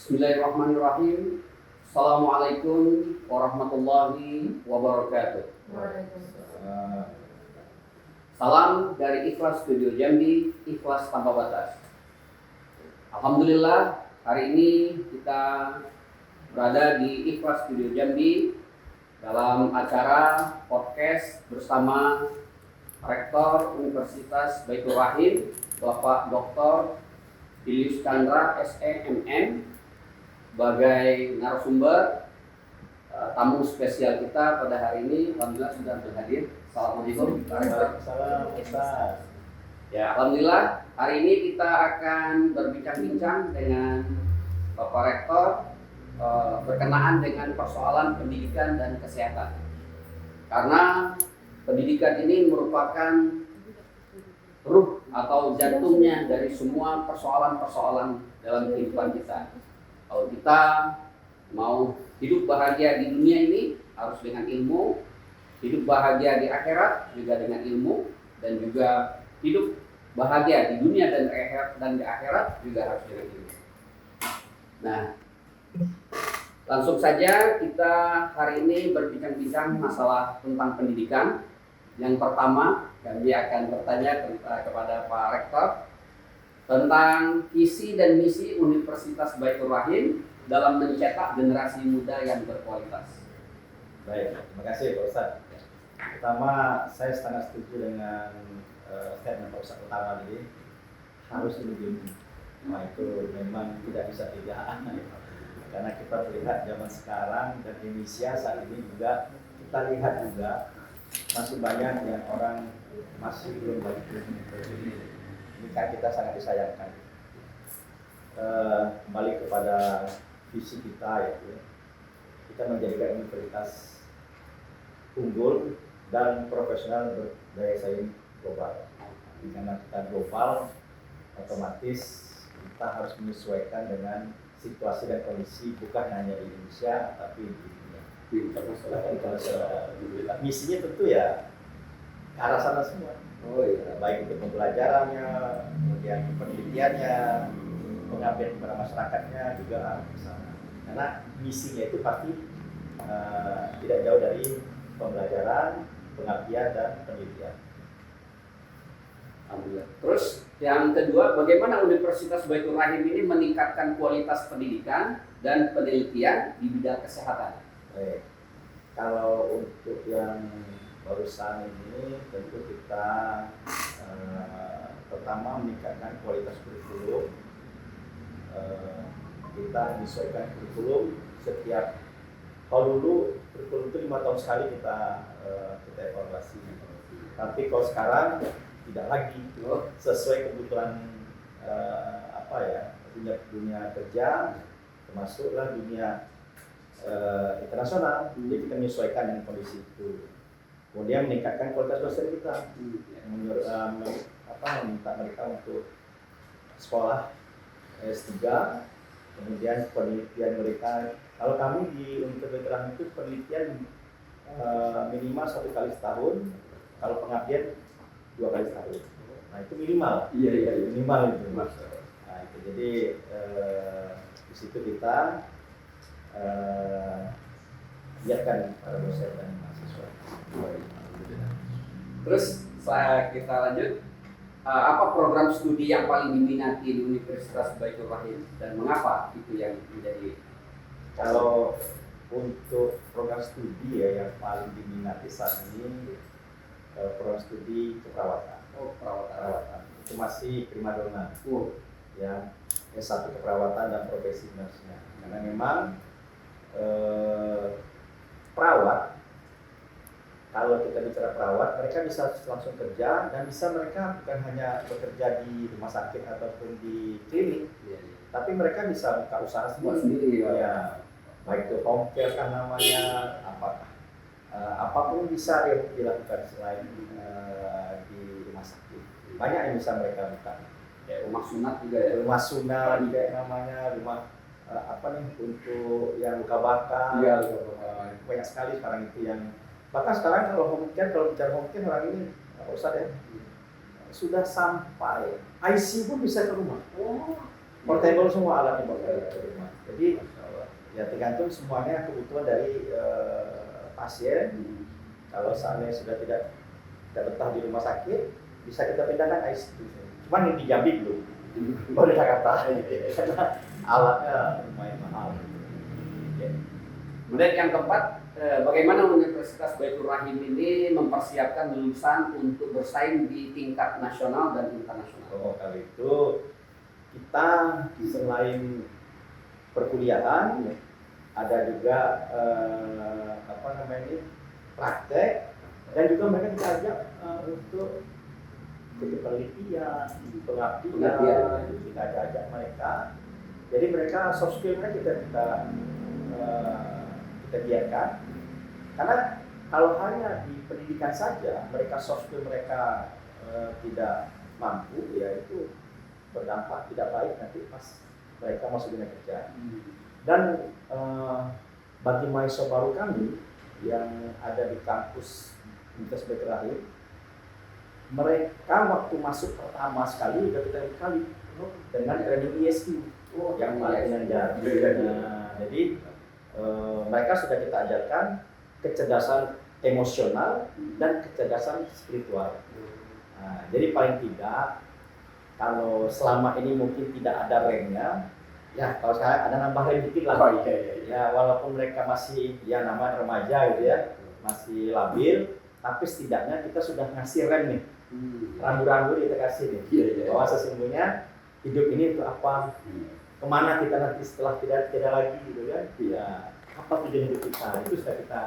Bismillahirrahmanirrahim. Assalamualaikum warahmatullahi wabarakatuh. Salam dari Ikhlas Studio Jambi, Ikhlas Tanpa Batas. Alhamdulillah, hari ini kita berada di Ikhlas Studio Jambi dalam acara podcast bersama Rektor Universitas Baitur Rahim, Bapak Dr. Julius Chandra SEMM, sebagai narasumber. Tamu spesial kita pada hari ini alhamdulillah sudah berhadir. Assalamualaikum. Waalaikumsalam. Ya, alhamdulillah hari ini kita akan berbincang-bincang dengan Bapak Rektor berkenaan dengan persoalan pendidikan dan kesehatan. Karena pendidikan ini merupakan ruh atau jantungnya dari semua persoalan-persoalan dalam kehidupan kita. Kalau kita mau hidup bahagia di dunia ini harus dengan ilmu, hidup bahagia di akhirat juga dengan ilmu, dan juga hidup bahagia di dunia dan di akhirat juga harus dengan ilmu. Nah, langsung saja kita hari ini berbincang-bincang masalah tentang pendidikan. Yang pertama, kami akan bertanya kepada Pak Rektor tentang visi dan misi Universitas Baitur Rahim dalam mencetak generasi muda yang berkualitas. Baik, terima kasih Pak Ustadz. Pertama, saya sangat setuju dengan statement Pak Ustadz utama tadi, harus ilmu. Nah, itu memang tidak bisa tidak. Karena kita lihat zaman sekarang dan Indonesia saat ini juga kita lihat juga masih banyak yang orang masih belum balik ilmu. Ini kan kita sangat disayangkan. Kembali kepada visi kita, yaitu kita menjadikan universitas unggul dan profesional berdaya saing global. Karena kita global, otomatis kita harus menyesuaikan dengan situasi dan kondisi bukan hanya di Indonesia tapi di dunia. Misinya tentu ya ke arah sana semua. Oh iya. Baik untuk pembelajarannya, kemudian penelitiannya, pengabdian kepada masyarakatnya juga harus ke sana. Karena misinya itu pasti tidak jauh dari pembelajaran, pengabdian dan penelitian. Alhamdulillah. Terus yang kedua, bagaimana Universitas Baitur Rahim ini meningkatkan kualitas pendidikan dan penelitian di bidang kesehatan? Baik. Kalau untuk yang barusan ini tentu kita pertama meningkatkan kualitas kurikulum. Kita menyesuaikan kurikulum setiap, kalau dulu kurikulum itu 5 tahun sekali kita evaluasi. Tapi kalau sekarang tidak lagi, sesuai kebutuhan dunia kerja, termasuklah dunia internasional. Jadi kita menyesuaikan dengan kondisi itu. Kemudian meningkatkan kualitas dosen kita, meminta mereka untuk sekolah S3, kemudian penelitian mereka. Kalau kami di Universitas itu penelitian minimal 1 kali setahun, kalau pengabdian 2 kali setahun. Nah itu minimal. Iya, minimal itu. Nah itu jadi di situ kita lihatkan para dosen dan mahasiswa. Terus kita lanjut, apa program studi yang paling diminati di Universitas Baitur Rahim dan mengapa itu yang menjadi? Kalau untuk program studi ya yang paling diminati saat ini program studi keperawatan. Perawatan itu masih primadona. Yang S1 keperawatan dan profesi nurse-nya. Karena memang perawat, kalau kita bicara perawat, mereka bisa langsung kerja dan bisa mereka bukan hanya bekerja di rumah sakit ataupun di klinik, tapi mereka bisa buka usaha sendiri. Ya, baik itu home care kan namanya, apapun bisa dilakukan selain di rumah sakit. Banyak yang bisa mereka buka. Ya, rumah sunat juga ya. Rumah sunat juga namanya, rumah untuk yang luka bakar. Iya, banyak sekali sekarang itu yang. Bahkan sekarang kalau bicara home care orang ini Ustaz ya, sudah sampai ICU pun bisa ke rumah. portable semua alatnya portable di rumah. Jadi ya tergantung semuanya kebutuhan dari pasien. Kalau seandainya sudah tidak betah di rumah sakit, bisa kita pindahkan ICU. Cuman yang di Jambi belum, baru di Jakarta. Karena alatnya lumayan mahal. Ya. Kemudian yang keempat, bagaimana Universitas Baitur Rahim ini mempersiapkan lulusan untuk bersaing di tingkat nasional dan internasional? Oh, kalau itu kita selain perkuliahan, ada juga praktek, dan juga mereka kita ajak untuk ikut penelitian, pengabdian, kita ajak mereka. Jadi mereka soft skill mereka kita biarkan, karena kalau hanya di pendidikan saja mereka soft skill mereka tidak mampu, ya itu berdampak tidak baik nanti pas mereka masuk dunia kerja. Dan bagi mahasiswa baru kami yang ada di kampus Universitas Baitur Rahim, mereka waktu masuk pertama sekali udah kita kali dengan training ESQ yang paling lancar. Jadi mereka sudah kita ajarkan kecerdasan emosional dan kecerdasan spiritual. Nah, jadi paling tidak kalau selama ini mungkin tidak ada remnya, ya kalau sekarang ada nambah rem dikit lah. Ya walaupun mereka masih ya namanya remaja gitu ya, masih labil, tapi setidaknya kita sudah ngasih rem nih. Rambu-rambu kita kasih nih. Bahwa sesungguhnya hidup ini untuk apa? Kemana kita nanti setelah tidak lagi gitu kan? Ya, apa tujuan hidup kita? Itu sudah kita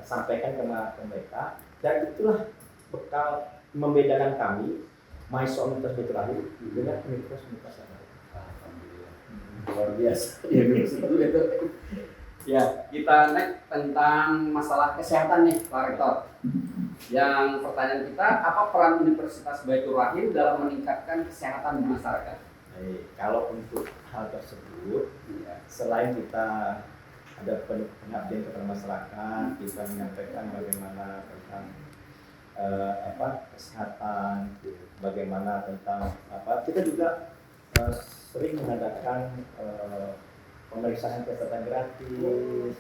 sampaikan ke mereka, dan itulah bekal membedakan kami mahasiswa Universitas Baitur Rahim dengan universitas yang lain. Alhamdulillah. Luar biasa. Ya, kita next tentang masalah kesehatan nih, Pak Rektor. Yang pertanyaan kita, apa peran Universitas Baitur Rahim dalam meningkatkan kesehatan di masyarakat? Kalau untuk hal tersebut, selain kita ada pengabdian kepada masyarakat, kita menyampaikan bagaimana tentang kesehatan, bagaimana tentang kita juga sering mengadakan pemeriksaan kesehatan gratis.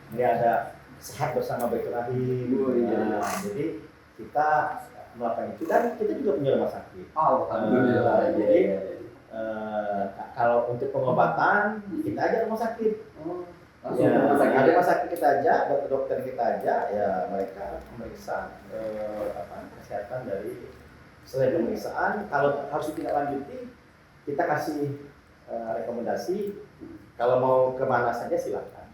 Ini ada sehat bersama Baitur Rahim. Jadi kita melakukan itu, dan kita juga punya rumah sakit. Alhamdulillah. Jadi kalau untuk pengobatan kita aja rumah sakit. Ada rumah sakit kita aja, dokter kita aja, ya mereka memeriksa kesehatan dari selain pemeriksaan. Kalau harus ditindaklanjuti, kita kasih rekomendasi. Kalau mau kemana saja silakan.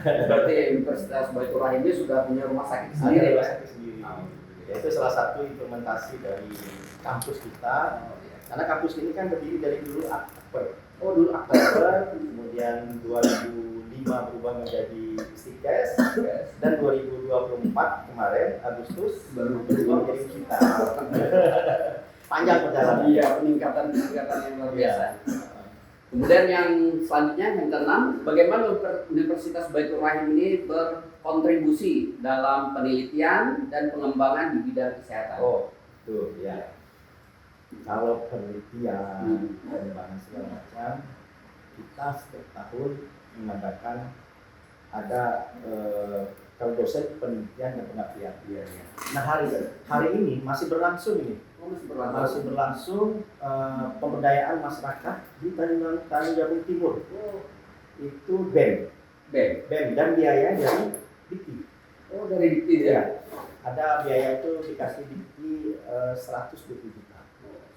Berarti Universitas Baitur Rahim ini sudah punya rumah sakit sendiri. Rumah sakit sendiri. Ya, itu salah satu implementasi dari kampus kita. Karena kampus ini kan berdiri dari dulu Akper. Dulu Akper, kemudian 2005 berubah menjadi Stikes, dan 2024 kemarin Agustus baru berubah menjadi kita. Panjang perjalanan. Iya, peningkatan yang luar biasa. Kemudian yang selanjutnya, yang keenam, bagaimana Universitas Baitur Rahim ini berkontribusi dalam penelitian dan pengembangan di bidang kesehatan? Tuh ya. Kalau penelitian, pengembangan segala macam, kita setiap tahun mengadakan ada kalau dosen penelitian dan pengabdian. Nah hari ini masih berlangsung ini. Masih berlangsung pemberdayaan masyarakat di Tanjung Jabung Timur. Itu BEM dan biaya dari Dikti. Dari Dikti ya. Ada biaya itu dikasih Dikti 120 juta.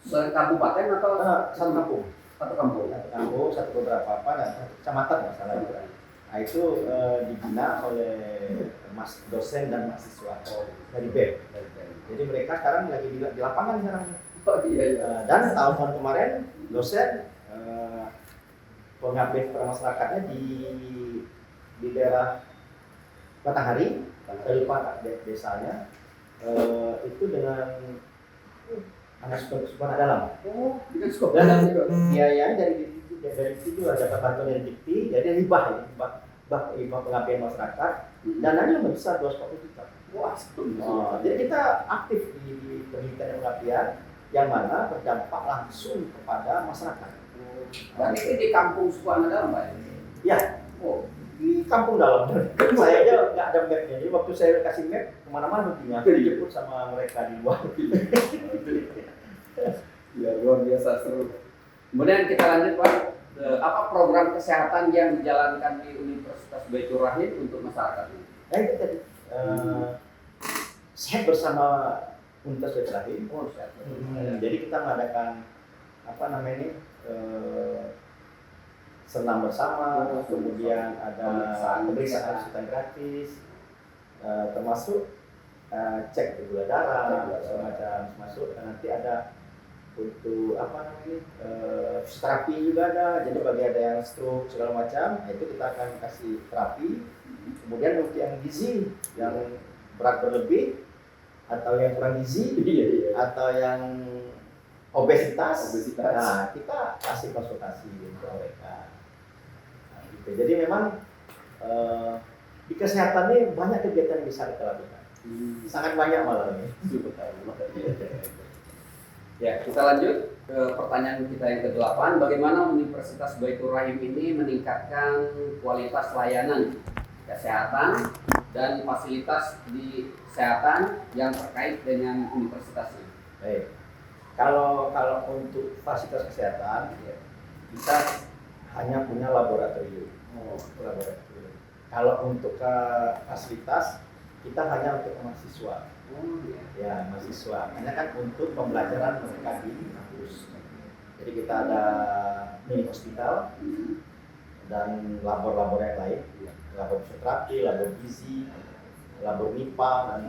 Kabupaten atau satu kampung? Satu kampung, satu beberapa satu kecamatan masalah itu. Nah itu dibina oleh dosen dan mahasiswa dari BEM. Jadi mereka sekarang lagi di lapangan sekarang. Dan tahun kemarin dosen pengabdian kepada masyarakatnya di daerah Matahari, dari Pak desanya itu dengan Sumpah Dalam. Dan biayanya dari situ dapat bantuan dari Dikti, jadi hibah pengabdian masyarakat, dan ada besar 240 juta. Jadi kita aktif di penelitian dan pengabdian, yang mana berdampak langsung kepada masyarakat. Berarti itu di kampung Sukuana dalam, Pak? Ya, Oh, di kampung dalam. Saya aja nggak ada mapnya. Jadi waktu saya kasih map kemana-mana begini, aku dijemput sama mereka di luar. ya luar biasa seru. Kemudian kita lanjut, Pak. Apa program kesehatan yang dijalankan di Universitas Baitur Rahim untuk masyarakat ini? Nah itu tadi sehat bersama Universitas Baitur Rahim. Oh, sehat. Jadi kita mengadakan apa namanya ini senam bersama, kemudian ada pemeriksaan kesehatan gratis, termasuk cek gula darah, semacam masuk, dan nanti ada untuk apa namanya terapi juga ada. Jadi bagi ada yang stroke segala macam, nah itu kita akan kasih terapi. Kemudian untuk yang gizi, yang berat berlebih atau yang kurang gizi, atau yang obesitas, nah kita kasih konsultasi untuk mereka. Nah, gitu. Jadi memang di kesehatan ini banyak kegiatan yang bisa kita lakukan. Sangat banyak malah ini. Ya, kita lanjut ke pertanyaan kita yang ke-8. Bagaimana Universitas Baitur Rahim ini meningkatkan kualitas layanan kesehatan dan fasilitas di kesehatan yang terkait dengan universitas ini? Baik. Kalau untuk fasilitas kesehatan, ya, kita hanya punya laboratorium. Laboratorium. Kalau untuk fasilitas, kita hanya untuk mahasiswa. Ya, mahasiswa. Hanya kan untuk pembelajaran mereka di kampus. Jadi kita ada mini hospital dan labor-labor yang lain, labor fisioterapi, labor gizi, labor MIPA, dan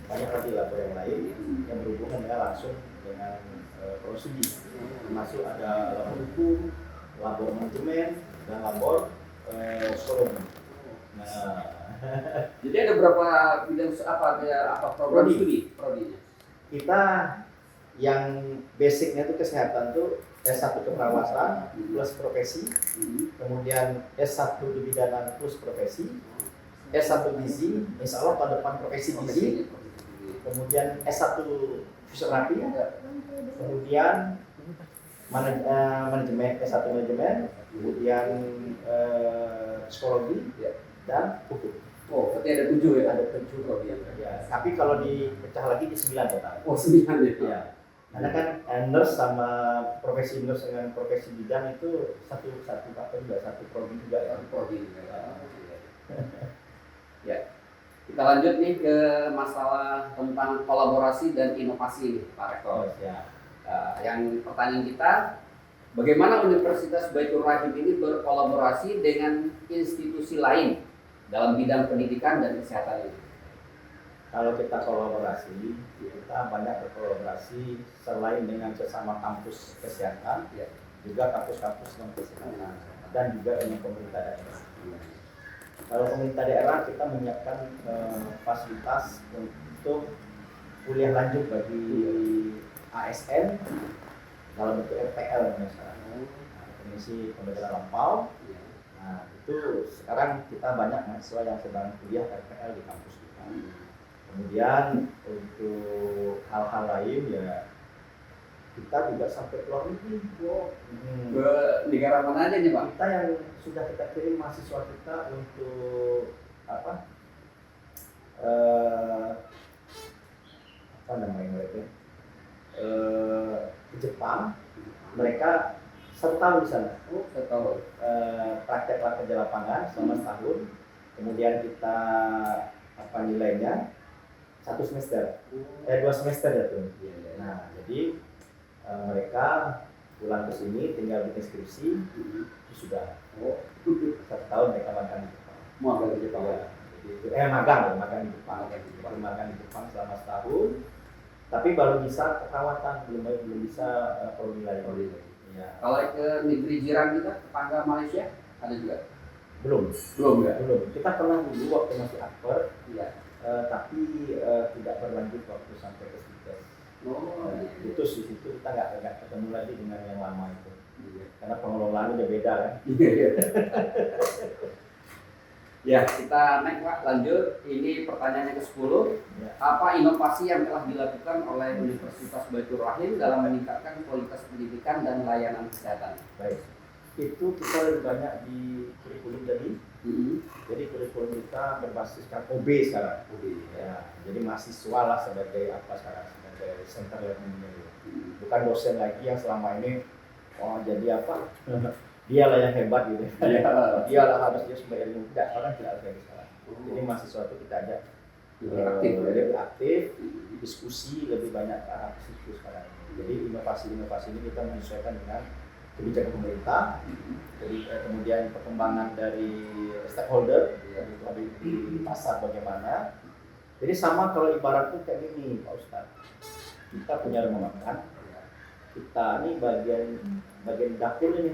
banyak lagi labor yang lain yang berhubungan langsung dengan prosedur. Termasuk ada labor hukum, labor manajemen, dan labor psikologi. Nah, jadi ada berapa bidang apa program studi prodinya? Kita yang basicnya itu kesehatan tuh S1 keperawatan plus profesi, kemudian S1 kebidanan plus profesi, S1 gizi, insya Allah tahun depan profesi gizi, kemudian S1 fisioterapi, kemudian manajemen S1 manajemen, kemudian psikologi dan hukum. Oh, berarti ada 7 ya? Ada 7 program. Ya, tapi kalau dipecah lagi di 9 total. Oh, 9 ya? Ya. Karena kan nurse sama profesi nurse dengan profesi bidan itu satu paket juga, satu prodi juga ya. Prodi juga. Ya. Kita lanjut nih ke masalah tentang kolaborasi dan inovasi nih, Pak Rektor. Ya. Yang pertanyaan kita, bagaimana Universitas Baitur Rahim ini berkolaborasi dengan institusi lain dalam bidang pendidikan dan kesehatan ini? Kalau kita kolaborasi, kita banyak berkolaborasi selain dengan sesama kampus kesehatan, juga kampus-kampus non kesehatan, dan juga dengan pemerintah daerah. Kalau pemerintah daerah, kita menyiapkan fasilitas untuk kuliah lanjut bagi ASN dalam bentuk RPL misalnya, Komisi Pembelajaran Lampau. Nah, itu sekarang kita banyak mahasiswa yang sedang kuliah RPL di kampus kita. Kemudian untuk hal-hal lain ya kita juga sampai keluar negeri. Ke negara mana aja nih, Pak? Kita yang sudah kita kirim mahasiswa kita untuk apa namanya mereka ke Jepang, mereka 1 tahun di sana. Oh, 1 tahun. Praktek di lapangan selama setahun. Kemudian kita nilainya 1 semester, 2 semester ya tuh. Nah, jadi mereka pulang ke sini tinggal bikin skripsi, itu sudah. 1 tahun mereka magang di Jepang. Magang di Jepang. Ya, jadi magang di Jepang. Baru magang di Jepang selama setahun. Tapi baru bisa perawatan, belum bisa prodi lain. Ya. Kalau ke negeri jiran kita, tetangga Malaysia, ada juga? Belum. Ya? Belum. Kita pernah dulu waktu masih akper, tapi tidak berlanjut waktu sampai ke Stikes. Itu di situ kita nggak ketemu lagi dengan yang lama itu. Karena pengelolaan udah beda kan. Ya, kita next Pak, lanjut. Ini pertanyaan yang ke-10. Ya. Apa inovasi yang telah dilakukan oleh Universitas Baitur Rahim dalam meningkatkan kualitas pendidikan dan layanan kesehatan? Baik. Itu kita lebih banyak di kurikulum tadi. Jadi kurikulum kita berbasiskan OB sekarang. Ya, jadi mahasiswa lah sebagai apa sekarang, sebagai center learning-nya. Bukan dosen lagi yang selama ini jadi apa? Dialah yang hebat gitu. Dialah harus dia sumber ilmu. Tidak, orang tidak ada yang sekarang. Jadi mahasiswa itu kita ajak lebih aktif, diskusi lebih banyak ke arah situ sekarang. Jadi inovasi-inovasi ini kita menyesuaikan dengan kebijakan pemerintah, jadi kemudian perkembangan dari stakeholder, di pasar bagaimana. Jadi sama kalau ibarat tuh kayak gini Pak Ustadz, kita punya rumah makan, kita ini bagian dapur ini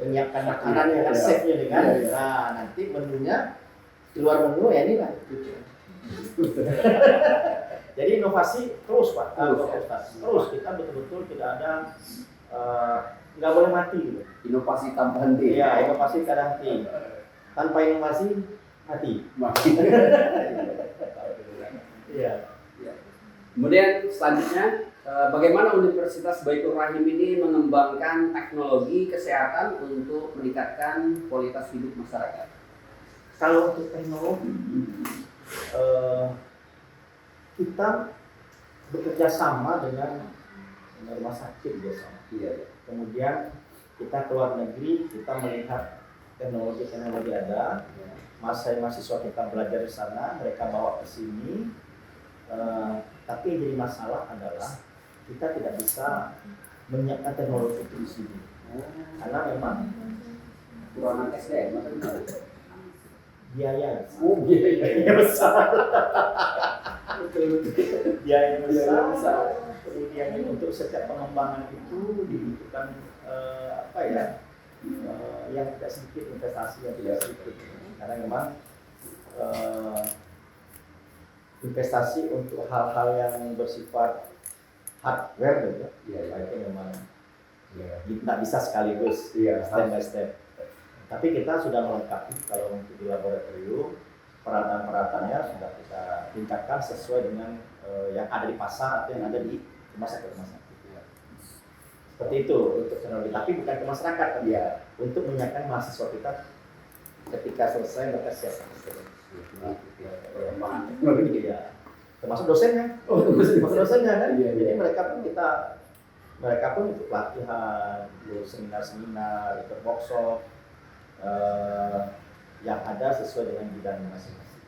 menyiapkan makanannya kan, chefnya nih kan. Nah nanti menunya di luar menu ya ini lah. Jadi inovasi terus Pak, terus kita betul-betul tidak ada nggak boleh mati gitu. Inovasi tanpa henti. Iya, inovasi kadang henti. Tanpa inovasi mati. Iya. Kemudian selanjutnya, bagaimana Universitas Baitur Rahim ini mengembangkan teknologi kesehatan untuk meningkatkan kualitas hidup masyarakat? Kalau untuk teknologi, kita bekerja sama dengan rumah sakit biasanya. Iya. Kemudian kita keluar negeri, kita melihat teknologi ada. Mahasiswa kita belajar di sana, mereka bawa ke sini. Tapi yang jadi masalah adalah kita tidak bisa menyiapkan teknologi itu di sini, karena memang Kekurangan SDM. biaya. Biaya besar. Biaya besar. Kemudian untuk setiap pengembangan itu dibutuhkan yang tidak sedikit investasi yang tidak sedikit, karena memang investasi untuk hal-hal yang bersifat hardware gitu itu memang tidak bisa sekaligus step by step. Tapi kita sudah melengkapi kalau untuk di laboratorium peralatan-peralatannya sudah kita tingkatkan sesuai dengan yang ada di pasar atau yang ada di rumah sakit. Seperti itu untuk teknologi, tapi bukan ke masyarakat kan ya, untuk menyiapkan mahasiswa kita ketika selesai mereka siap. Teknologi ya, termasuk dosennya. Termasuk dosennya kan. Jadi mereka pun ikut pelatihan, seminar-seminar, ikut workshop yang ada sesuai dengan bidang masing-masing.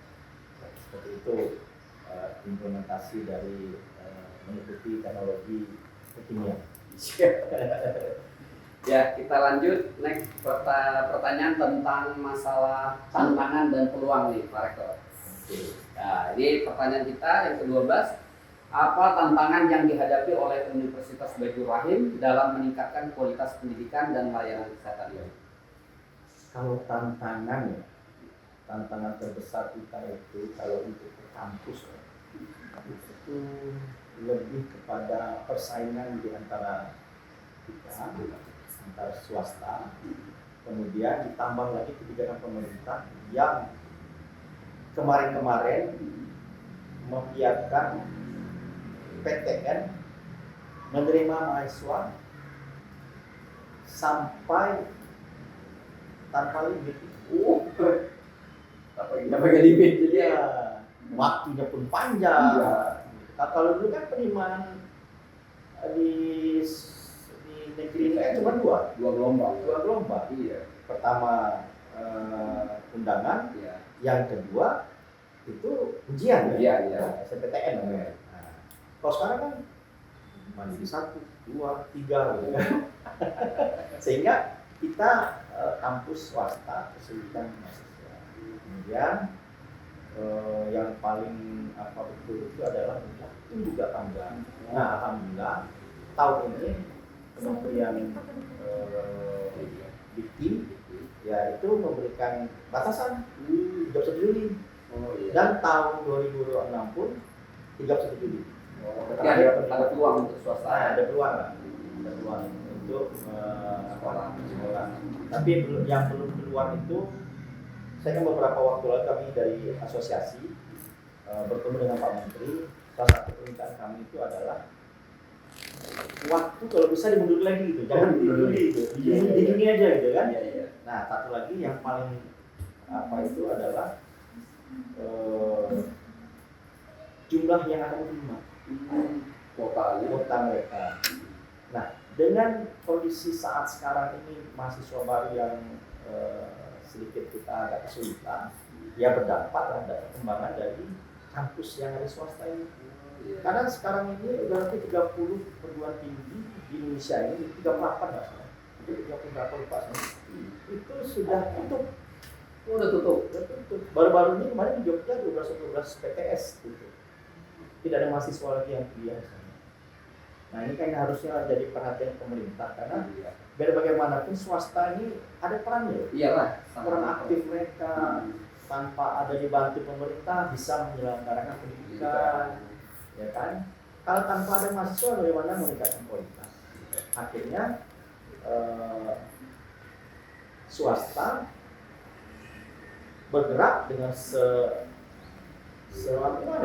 Seperti itu implementasi dari mengikuti teknologi kekinian. Ya, kita lanjut next pertanyaan tentang masalah tantangan dan peluang nih Pak Rektor. Nah, ini pertanyaan kita yang ke-12. Apa tantangan yang dihadapi oleh Universitas Baitur Rahim dalam meningkatkan kualitas pendidikan dan layanan kesehatan ini? Kalau tantangan terbesar kita itu kalau untuk ke kampus itu lebih kepada persaingan di antara kita, antara swasta, kemudian ditambah lagi kebijakan pemerintah yang kemarin-kemarin membiarkan PTN menerima mahasiswa sampai tanpa limit. Tanpa limit jadi ya, waktunya pun panjang. Nah, kalau dulu kan penerimaan di negeri ini kan cuma dua gelombang. Iya. Pertama undangan, yang kedua itu ujian ya. SNPTN namanya. Nah, kalau sekarang kan mandiri 1, 2, 3 gitu kan. Sehingga kita kampus swasta kesulitan mahasiswa. Kemudian yang paling betul itu adalah waktu juga panjang. Nah, alhamdulillah tahun ini Kementerian Dikti ya itu memberikan batasan 31 Juli. Dan tahun 2026 pun 31 Juli. Ada peluang untuk swasta. Ada peluang untuk sekolah. Tapi yang belum keluar itu Saya kan beberapa waktu lalu kami dari asosiasi bertemu dengan Pak Menteri. Salah satu permintaan kami itu adalah waktu kalau bisa dimundur lagi gitu, jangan di Juli itu, di Juni aja gitu kan. Nah, satu lagi yang paling apa itu adalah jumlah yang akan diterima, kuota mereka. Nah, dengan kondisi saat sekarang ini mahasiswa baru yang sedikit kita agak kesulitan, ya berdampak ada perkembangan dari kampus yang ada swasta ini. Karena sekarang ini berarti 30 perguruan tinggi di Indonesia ini, 38 nggak salah, itu 30 berapa lupa saya. Itu sudah tutup. Udah tutup. Baru-baru ini kemarin di Jogja 12 PTS gitu. Tidak ada mahasiswa lagi yang kuliah di sana. Nah, ini kan harusnya jadi perhatian pemerintah, karena biar bagaimanapun swasta ini ada perannya. Iyalah, Peran aktif mereka tanpa ada dibantu pemerintah bisa menyelenggarakan pendidikan, ya kan? Kalau tanpa ada mahasiswa bagaimana meningkatkan kualitas? Akhirnya swasta bergerak dengan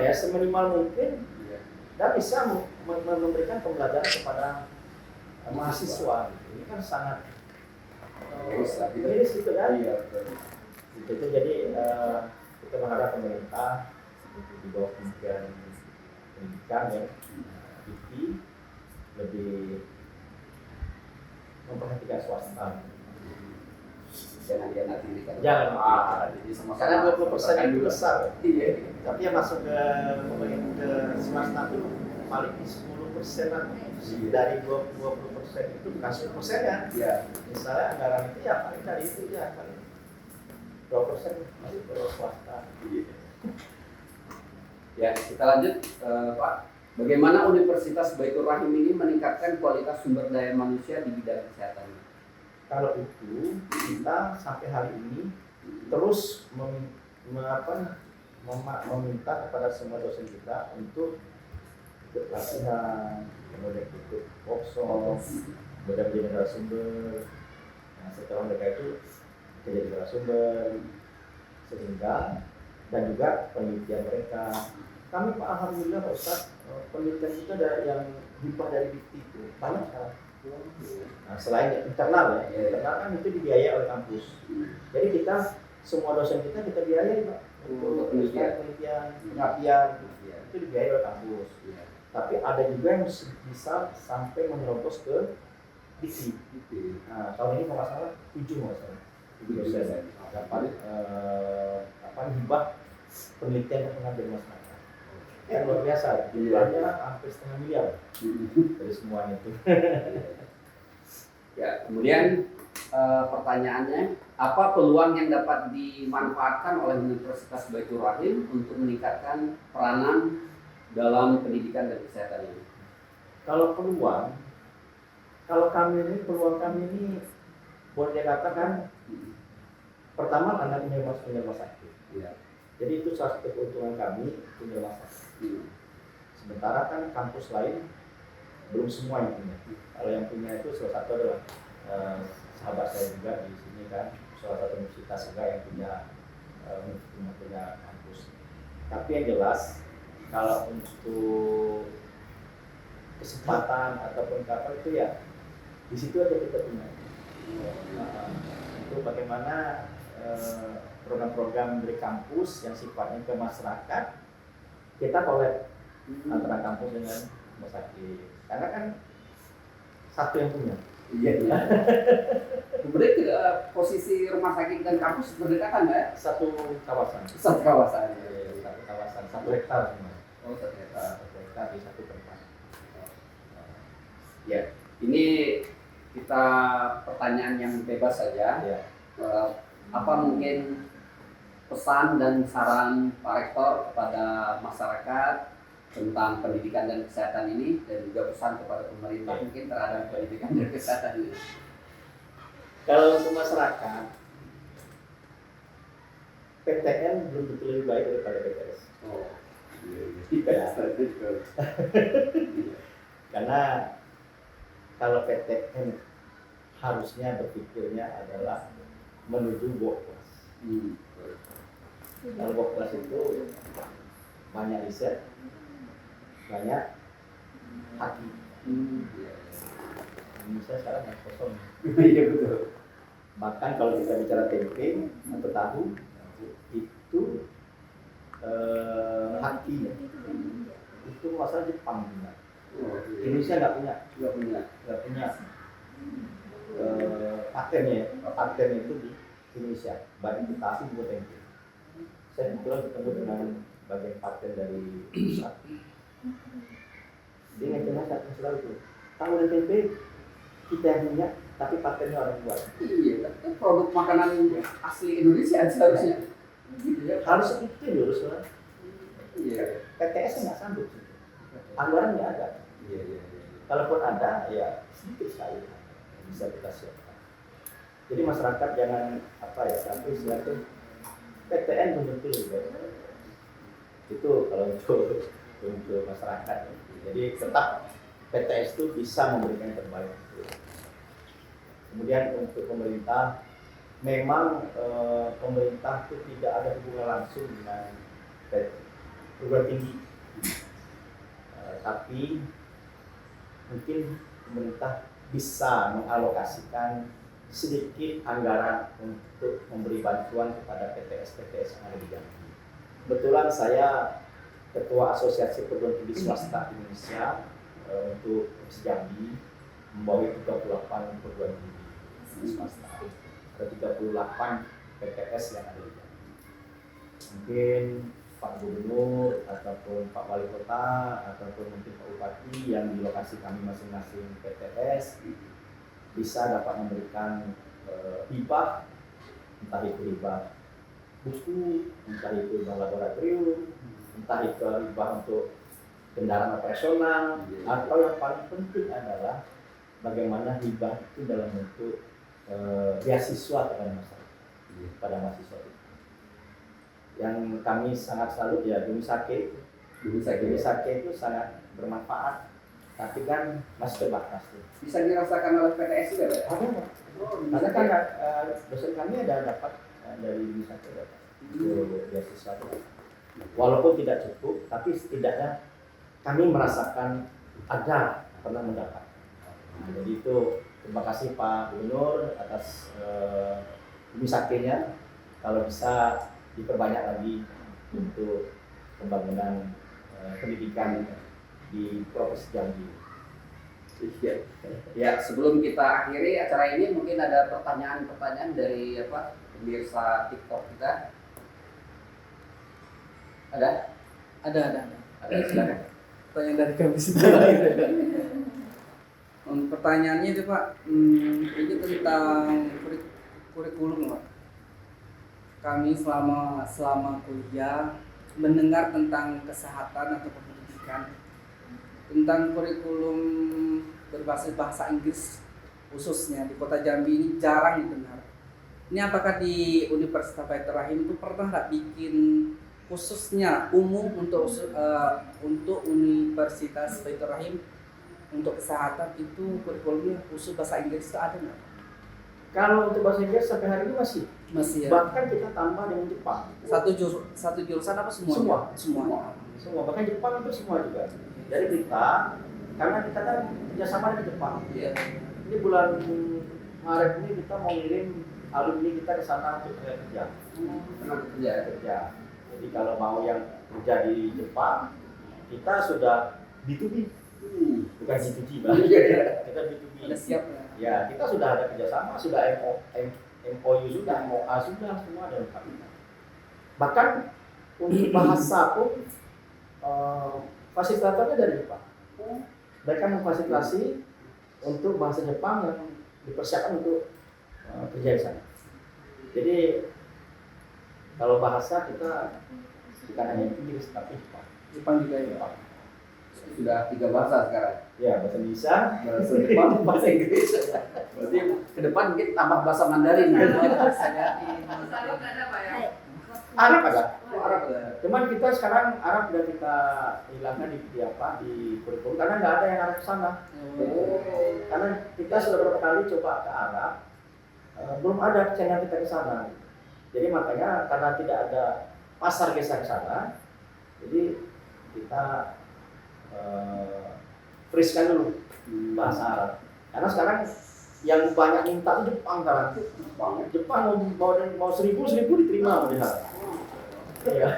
seminimal mungkin dan bisa memberikan pembelajaran kepada mahasiswa. Ini kan sangat miris gitu kan? Itu jadi kita berharap pemerintah di bawah Kementerian Pendidikan ya, DIPI lebih memperhatikan swasta. Jangan dia nanti Jangan. jadi sama-sama. Karena 20% itu besar. Iya. Tapi yang masuk ke swasta itu paling 10%-an dari 20% itu bukan 10% ya. Iya. Misalnya anggaran itu ya paling dari itu ya paling 2% masuk ke swasta. Ya, kita lanjut, Pak. Bagaimana Universitas Baitur Rahim ini meningkatkan kualitas sumber daya manusia di bidang kesehatan? Kalau itu kita sampai hari ini terus meminta kepada semua dosen kita untuk ikut pelatihan, kemudian ikut workshop, kemudian menjadi narasumber. Nah, setelah mereka itu menjadi narasumber, sehingga dan juga penelitian mereka. Kami Pak Alhamdulillah Pak Ustaz, penelitian kita ada yang hibah dari DIPTI itu banyak sekarang. Nah, selain internal ya, internal kan itu dibiayai oleh kampus. Jadi kita semua dosen kita biayai Pak untuk penelitian, pengabdian itu dibiayai oleh kampus. Tapi ada juga yang bisa sampai menerobos ke DIPTI. Nah, tahun ini kalau nggak salah 7 dosen dapat hibah penelitian dan pengabdian masyarakat. Luar biasa, jumlahnya hampir setengah miliar dari semuanya itu. Ya, kemudian pertanyaannya, apa peluang yang dapat dimanfaatkan oleh Universitas Baitur Rahim untuk meningkatkan peranan dalam pendidikan dan kesehatan ini? Kalau peluang kami ini boleh dikatakan pertama karena punya rumah sakit. Ya. Jadi itu salah satu keuntungan kami punya rumah sakit. Sementara kan kampus lain belum semua yang punya. Kalau yang punya itu salah satu adalah sahabat saya juga di sini kan, salah satu universitas juga yang punya kampus. Tapi yang jelas kalau untuk kesempatan ataupun apa itu ya di situ aja kita punya. Itu bagaimana program-program dari kampus yang sifatnya ke masyarakat kita collab antara kampus dengan rumah sakit, karena kan satu yang punya. Iya. Kemudian posisi rumah sakit dan kampus berdekatan nggak? Satu kawasan. Satu kawasan. Satu kawasan, 1 hektar semua. Oh, 1 hektar. 1 hektar di satu tempat. Ya, ini kita pertanyaan yang bebas saja. Ya. Apa mungkin pesan dan saran Pak Rektor kepada masyarakat tentang pendidikan dan kesehatan ini, dan juga pesan kepada pemerintah mungkin terhadap pendidikan dan kesehatan ini? Kalau untuk masyarakat, PTN belum tentu lebih baik daripada PTS. Oh, Ya. Karena kalau PTN harusnya berpikirnya adalah menuju world class. Kalau Boklas itu banyak riset, banyak hati. Indonesia sekarang yang kosong. Iya betul. Bahkan kalau kita bicara tempe atau tahu itu hatinya itu asal Jepang punya. Indonesia nggak punya. Patennya. Paten itu di Indonesia. Baik itu tahu buat tempe. Saya kebetulan ketemu dengan bagian paten dari pusat. Dia nggak kasih tahu itu. Tahu dan tempe kita yang punya, tapi patennya orang luar. Iya, itu produk makanan asli Indonesia seharusnya. Harus itu dulu soalnya. Iya. PTS nggak sanggup. Anggaran nggak ada. Iya. Kalaupun ada, ya sedikit sekali bisa kita siapkan. Jadi masyarakat jangan tapi istilah itu PTN betul-betul itu kalau untuk masyarakat. Jadi tetap PTS itu bisa memberikan yang terbaik. Kemudian untuk pemerintah, memang pemerintah itu tidak ada hubungan langsung dengan perguruan tinggi, tapi mungkin pemerintah bisa mengalokasikan sedikit anggaran untuk memberi bantuan kepada PTS-PTS yang ada di Jambi. Kebetulan saya Ketua Asosiasi Perguruan Tinggi Swasta Indonesia untuk Jambi, membawahi 38 perguruan tinggi swasta. Ada 38 PTS yang ada di Jambi. Mungkin Pak Gubernur ataupun Pak Wali Kota ataupun mungkin Pak Bupati yang di lokasi kami masing-masing PTS bisa dapat memberikan hibah, entah itu hibah buku, entah itu hibah laboratorium, entah itu hibah untuk kendaraan operasional, atau yang paling penting adalah bagaimana hibah itu dalam bentuk beasiswa kepada masyarakat, pada mahasiswa itu. Yang kami sangat salut ya Bumi Sake itu sangat bermanfaat, tapi kan masih terbatas. Bisa dirasakan oleh PTS juga, Pak? Ada, Pak. Karena kan dosen kami ada dapat dari Bumi Sake dapat beasiswa itu. Walaupun tidak cukup, tapi setidaknya kami merasakan ada pernah mendapat. Jadi itu terima kasih Pak Gubernur atas Bumi Sake-nya. Kalau bisa diperbanyak lagi untuk pembangunan pendidikan di Provinsi Jambi. Ya, sebelum kita akhiri acara ini mungkin ada pertanyaan-pertanyaan dari pemirsa TikTok kita. Ada, silakan. Pertanyaan dari kami sendiri. Pertanyaannya itu Pak, ini tentang kurikulum Pak. Kami selama kuliah mendengar tentang kesehatan atau pendidikan, tentang kurikulum berbasis bahasa Inggris khususnya di Kota Jambi ini jarang didengar. Ini apakah di Universitas Baitur Rahim itu pernah nggak bikin khususnya umum untuk Universitas Baitur Rahim untuk kesehatan itu kurikulumnya khusus bahasa Inggris itu ada nggak? Kalau untuk bahasa Inggris sampai hari ini masih ya. Bahkan kita tambah dengan Jepang. Satu jurusan apa semua? Semua. Bahkan Jepang itu semua juga. Jadi karena kita kan kerjasama dengan Jepang. Iya. Ini bulan Maret ini kita mau ngirim alumni kita ke sana untuk kerja. Kerja. Jadi kalau mau yang kerja di Jepang, kita sudah B2B, bukan G2G, kita B2B. Sudah siap ya. Kita sudah ada kerjasama, sudah MOU sudah, MOA sudah, semua ada lengkap. Bahkan untuk bahasa pun fasilitatornya dari Jepang. Mereka memfasilitasi untuk bahasa Jepang yang dipersiapkan untuk kerja di sana. Jadi kalau bahasa kita bukan hanya Inggris tapi Jepang juga ya. Sudah 3 bahasa sekarang. Ya, bahasa Indonesia, bahasa Jepang, bahasa Inggris. Berarti ke depan mungkin tambah bahasa Mandarin. Arab ada. Arab ada. Cuman kita sekarang Arab sudah kita hilangkan di kurikulum karena nggak ada yang arah ke sana. Karena kita sudah beberapa kali coba ke Arab, belum ada channel kita ke sana. Jadi makanya karena tidak ada pasar geser ke sana, jadi kita freeze-kan dulu bahasa Arab. Karena sekarang yang banyak minta itu Jepang sekarang. Jepang mau 1000 diterima padahal. Iya.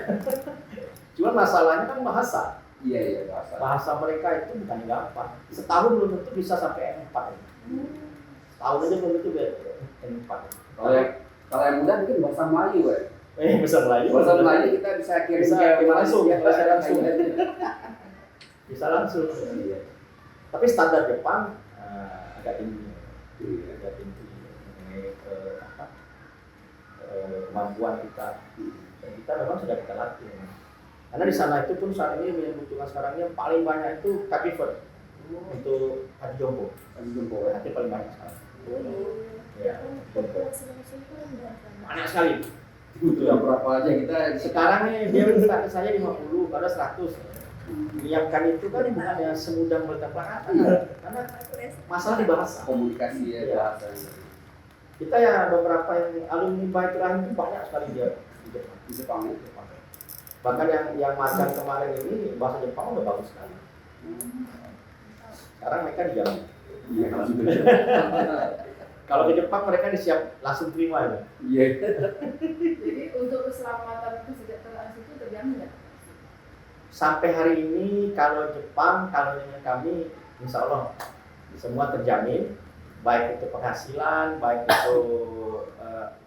Cuma masalahnya kan bahasa. Iya Bahasa mereka itu bukan gampang. Setahun belum tentu bisa sampai N4. Setahun aja belum tentu N4. Kalau yang muda mungkin bahasa Melayu, ya. Bahasa Melayu. Bahasa Melayu kita bisa kirim Bisa ke langsung, Malaysia, langsung. Bisa langsung. Iya. Tapi standar Jepang agak tinggi. Iya. Agak tinggi. Kemampuan kita. Dan kita memang sudah kita latih. Karena di sana itu pun saat ini yang membutuhkan sekarang yang paling banyak itu capiver untuk hati jompo. Hati paling banyak sekarang. Ya, banyak sekali. Itu yang berapa aja kita Sekarang nih dia minta ke saya 50, pada 100. Menyiapkan itu kan bukannya semudah meletak pelakatan, karena masalah di bahasa. komunikasi ya, Iya. bahasa. Kita ya beberapa yang alumni Baitur Rahim itu banyak sekali dia di Jepang. Di Jepang ya. Bahkan yang magang kemarin ini bahasa Jepang udah bagus sekali. Sekarang mereka dijamin. Iya, alhamdulillah. Kalau ke Jepang mereka disiap langsung terima ya. Iya. Jadi untuk keselamatan kesejahteraan itu terjamin nggak? Sampai hari ini kalau Jepang, kalau dengan kami, insya Allah semua terjamin. Baik itu penghasilan, baik itu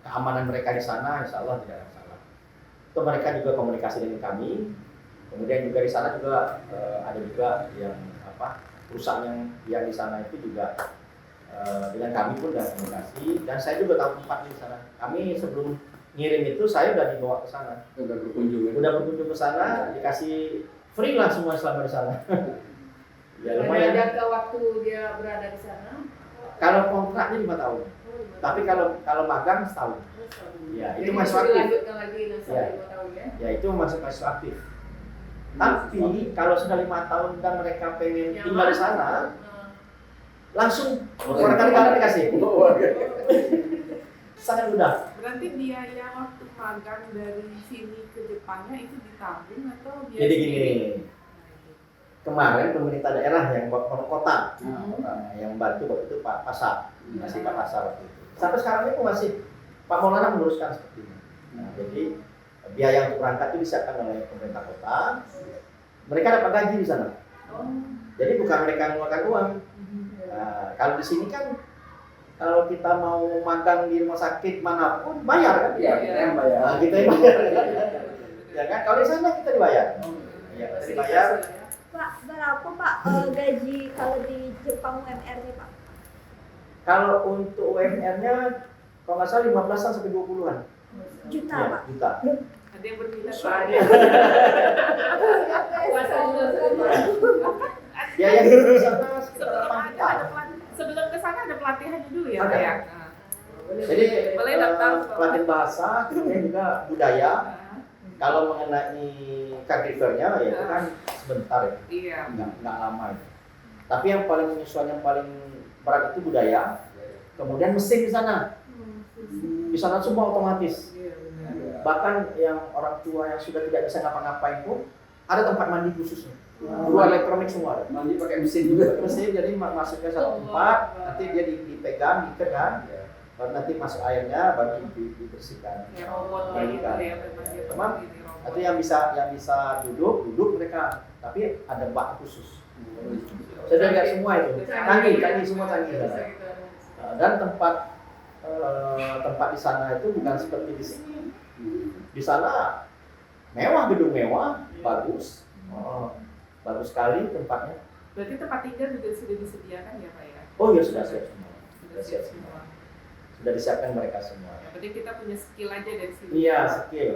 keamanan mereka di sana, insya Allah tidak ada masalah. Itu mereka juga komunikasi dengan kami. Kemudian juga di sana juga ada juga yang perusahaan yang di sana itu juga dengan kami pun sudah komunikasi. Dan saya juga tahu tempatnya di sana. Kami sebelum ngirim itu saya udah dibawa ke sana. Udah berkunjung. Udah berkunjung ke sana, dikasih free lah semua selama di sana. Ya Ada lumayan. jangka waktu dia berada di sana? Kalau kontraknya 5 tahun, tapi kalau magang setahun. Ya itu masih aktif. Dilanjutkan lagi Ya. 5 tahun ya? Ya itu masih aktif. Tapi kalau sudah 5 tahun dan mereka pengen tinggal di sana, langsung kali dikasih. Sangat mudah. Berarti biaya waktu magang dari sini ke Jepangnya itu ditabung atau biaya Jadi sendiri? gini, kemarin pemerintah daerah yang buat kota, Nah, yang bantu waktu itu Pak Pasar, masih Pak Pasar waktu itu. Sampai sekarang itu masih Pak Maulana meluruskan seperti ini. Nah, jadi biaya untuk berangkat itu disiapkan oleh pemerintah kota. Mereka dapat gaji di sana. Jadi bukan mereka mengeluarkan uang. Nah, kalau di sini kan kalau kita mau magang di rumah sakit manapun bayar kan? iya, kita yang bayar. Nah, kita yang bayar. Ya kan? Kalau di sana kita dibayar. Ya, kita dibayar. Pak, berapa Pak gaji kalau di Jepang UMR-nya Pak? Kalau untuk UMR-nya kalau nggak salah 15-an sampai 20-an. Juta Ya, Pak? juta. Ada yang berminat Ada. Puasa juga Ya yang di sana sekitar sebelum 8 juta. sebelum ke sana ada pelatihannya dulu ya, Ada. Pak ya? Jadi Boleh daftar. pelatihan bahasa, kemudian juga budaya. Kalau mengenai caregiver-nya ya itu kan sebentar ya, Iya. nggak lama ya. Tapi yang paling menyesuaikan, yang paling berat itu budaya. Kemudian mesin di sana. Di sana semua otomatis. Iya, benar. Bahkan yang orang tua yang sudah tidak bisa ngapa-ngapain pun ada tempat mandi khususnya. Wow. Dua elektronik semua ada. Mandi pakai mesin juga. Mesin jadi masuknya satu tempat, nanti dia dipegang, diikat kan, baru nanti masuk airnya, baru dibersihkan. Ya robot Baik, gitu kan. ya, memang dia Memang, seperti ini, robot. Atau yang bisa duduk mereka, tapi ada bak khusus. Saya udah lihat semua itu, canggih semua canggih. Dan tempat di sana itu bukan seperti di sini. Di sana mewah, gedung mewah, bagus, bagus sekali tempatnya. Berarti tempat tinggal juga sudah disediakan ya, Pak ya? Oh ya sudah siap semua, Sudah siap semua. sudah disiapkan mereka semua. Ya, berarti kita punya skill aja dari sini. Iya, skill,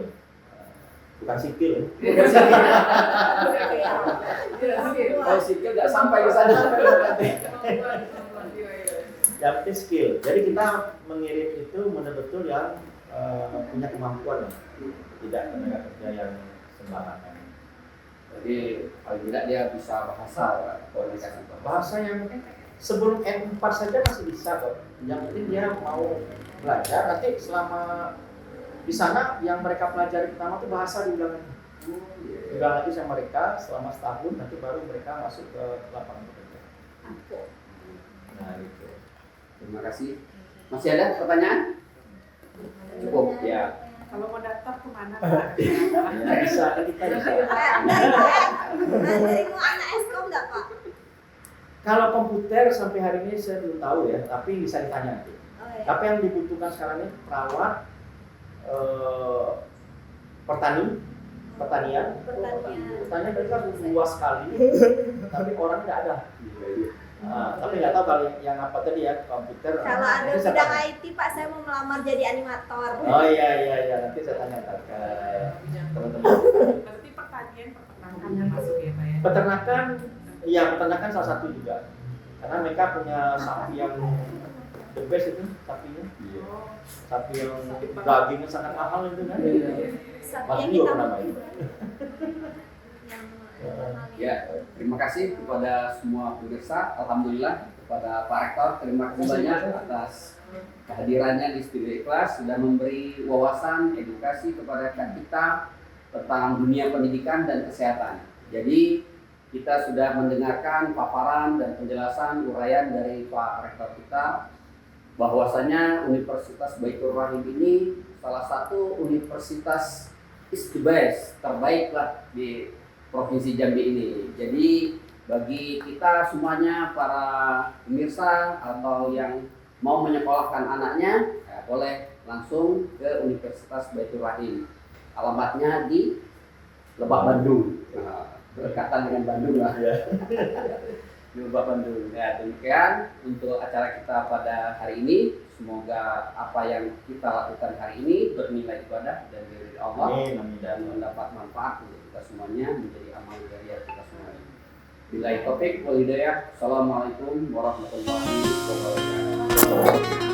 bukan sipil. Kalau sikil nggak sampai ke sana. Yang penting skill. Jadi kita mengirim itu benar-betul yang punya kemampuan, tidak tenaga kerja yang sembarangan. Jadi paling tidak dia bisa bahasa, komunikasi. Bahasa yang sebelum N4 saja masih bisa kok. Yang penting dia mau belajar. Nanti selama Di sana yang mereka pelajari pertama tuh bahasa diulang lagi. Diulang lagi sama mereka selama setahun, nanti baru mereka masuk ke lapangan pekerjaan. Nah itu. Terima kasih. Masih ada pertanyaan? Cukup ya. Kalau mau daftar kemana Pak? Ya, bisa kita bisa. Dari mau anak Eskom nggak Pak? Kalau komputer sampai hari ini saya belum tahu ya, tapi bisa ditanya nanti. Oh, ya. Tapi yang dibutuhkan sekarang ini perawat, pertanian. Pertanian. Pertanian mereka luas sekali, tapi orang nggak ada. Nah, tapi nggak tahu kalau yang apa tadi ya, komputer. Kalau ada nanti saya bidang tanya. IT Pak, saya mau melamar jadi animator. Oh iya, nanti saya tanya ke teman-teman. Berarti pertanian peternakan yang masuk ya Pak ya? Peternakan, iya peternakan salah satu juga, karena mereka punya sapi yang the best itu sapinya, Oh, sapi yang dagingnya sangat mahal itu kan. Sapi Mas yang juga kita pernah mau main. Ya, terima kasih kepada semua pemirsa. Alhamdulillah kepada Pak Rektor, terima kasih banyak atas kehadirannya di Studio Ikhlas, sudah memberi wawasan edukasi kepada kita tentang dunia pendidikan dan kesehatan. Jadi kita sudah mendengarkan paparan dan penjelasan uraian dari Pak Rektor kita bahwasanya Universitas Baitur Rahim ini salah satu universitas is the best, terbaik lah di Provinsi Jambi ini. Jadi bagi kita semuanya para pemirsa atau yang mau menyekolahkan anaknya, ya, boleh langsung ke Universitas Baitur Rahim. Alamatnya di Lebak Bandung. Nah, berdekatan dengan Bandung lah ya. Di Lebak Bandung. Ya, demikian untuk acara kita pada hari ini. Semoga apa yang kita lakukan hari ini bernilai ibadah dan dari Allah. Amin. Dan mendapat manfaat untuk kita semuanya, menjadi amal jariah kita semuanya. Billahi taufik wal hidayah. Assalamualaikum warahmatullahi wabarakatuh.